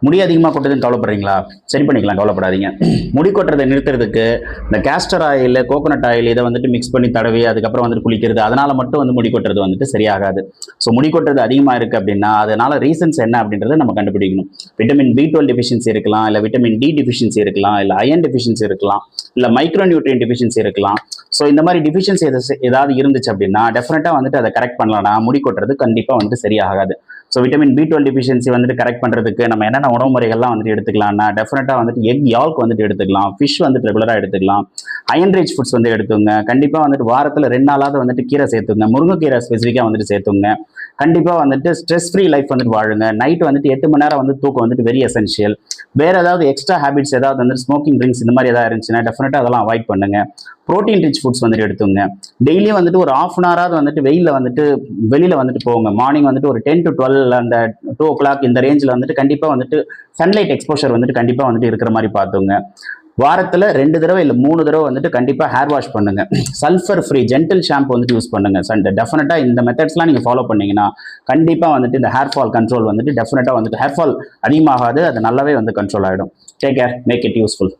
முடி அதிகமாக கொட்டுதுன்னு கவலைப்படுறீங்களா? சரி பண்ணிக்கலாம், கவலைப்படாதீங்க. முடி கொட்டுறதை நிறுத்துறதுக்கு இந்த கேஸ்டர் ஆயில், கோகோனட் ஆயில் இதை வந்துட்டு மிக்ஸ் பண்ணி தடவி அதுக்கப்புறம் வந்துட்டு குளிக்கிறது, அதனால மட்டும் வந்து முடி கொட்டுறது வந்துட்டு சரியாகாது. ஸோ முடி கொட்டுறது அதிகமாக இருக்குது அப்படின்னா அதனால ரீசன்ஸ் என்ன அப்படின்றத நம்ம கண்டுபிடிக்கணும். விட்டமின் B12 டெஃபிஷியன்சி இருக்கலாம், இல்லை விட்டமின் D டெஃபிஷியன்சி இருக்கலாம், இல்லை அயன் டெஃபிஷியன்சி இருக்கலாம், இல்லை மைக்ரோ நியூட்ரியன் டெஃபிஷியன்சி இருக்கலாம். ஸோ இந்த மாதிரி டிஃபிஷியன்சி ஏதாவது இருந்துச்சு அப்படின்னா டெஃபினட்டாக வந்துட்டு அதை கரெக்ட் பண்ணலாம்னா முடி கொட்டுறது கண்டிப்பாக வந்துட்டு சரியாகாது. ஸோ விட்டமின் B12 டிஃபிஷியன்சி வந்துட்டு கரெக்ட் பண்ணுறதுக்கு நம்ம என்னென்ன உணவு முறைகள்லாம் வந்துட்டு எடுத்துக்கலாம்னா டெஃபினட்டாக வந்துட்டு எக் யால்க் வந்துட்டு எடுத்துக்கலாம், ஃபிஷ் வந்துட்டு ரெகுலராக எடுத்துக்கலாம், அயன் ரிச் ஃபுட்ஸ் வந்து எடுத்துங்க. கண்டிப்பாக வந்துட்டு வாரத்தில் 2 நாளாவது வந்துட்டு கீரை சேர்த்துங்க, முருங்கைக்கீரை ஸ்பெசிஃபிக்காக வந்துட்டு சேர்த்துங்க. கண்டிப்பாக வந்துட்டு ஸ்ட்ரெஸ் ஃப்ரீ லைஃப் வந்துட்டு வாழுங்க. நைட் வந்துட்டு 8 மணி நேரம் வந்து தூக்கம் வந்துட்டு வெரி எசென்ஷியல். வேற ஏதாவது எக்ஸ்ட்ரா ஹேபிட்ஸ் ஏதாவது வந்து ஸ்மோக்கிங் ட்ரிங்க்ஸ் இந்த மாதிரி ஏதாவது இருந்துச்சுன்னா டெஃபினட்டாக அதெல்லாம் அவாய்ட் பண்ணுங்க. ப்ரோட்டீன் ரிச் ஃபுட்ஸ் வந்துட்டு எடுத்துங்க. டெய்லியும் வந்துட்டு ஒரு ½ hour வந்துட்டு வெயிலில் வந்துட்டு வெளியில் வந்துட்டு போங்க. மார்னிங் வந்துட்டு ஒரு 10 to 12 அந்த 2 o'clock இந்த ரேஞ்சில் வந்துட்டு கண்டிப்பாக வந்துட்டு சன்லைட் எக்ஸ்போஷர் வந்துட்டு கண்டிப்பாக வந்துட்டு இருக்கிற மாதிரி பார்த்துங்க. வாரத்தில் 2 தடவை இல்லை 3 தடவை வந்துட்டு கண்டிப்பாக ஹேர் வாஷ் பண்ணுங்க. சல்ஃபர் ஃப்ரீ ஜென்டில் ஷாம்பு வந்துட்டு யூஸ் பண்ணுங்க. டெஃபினட்டாக இந்த மெத்தட்ஸ்லாம் நீங்கள் ஃபாலோ பண்ணீங்கன்னா கண்டிப்பாக வந்துட்டு இந்த ஹேர் ஃபால் கண்ட்ரோல் வந்துட்டு டெஃபினட்டாக வந்துட்டு ஹேர் ஃபால் அதிகமாகாது, அது நல்லாவே வந்து கண்ட்ரோல் ஆகிடும். Take care, make it useful.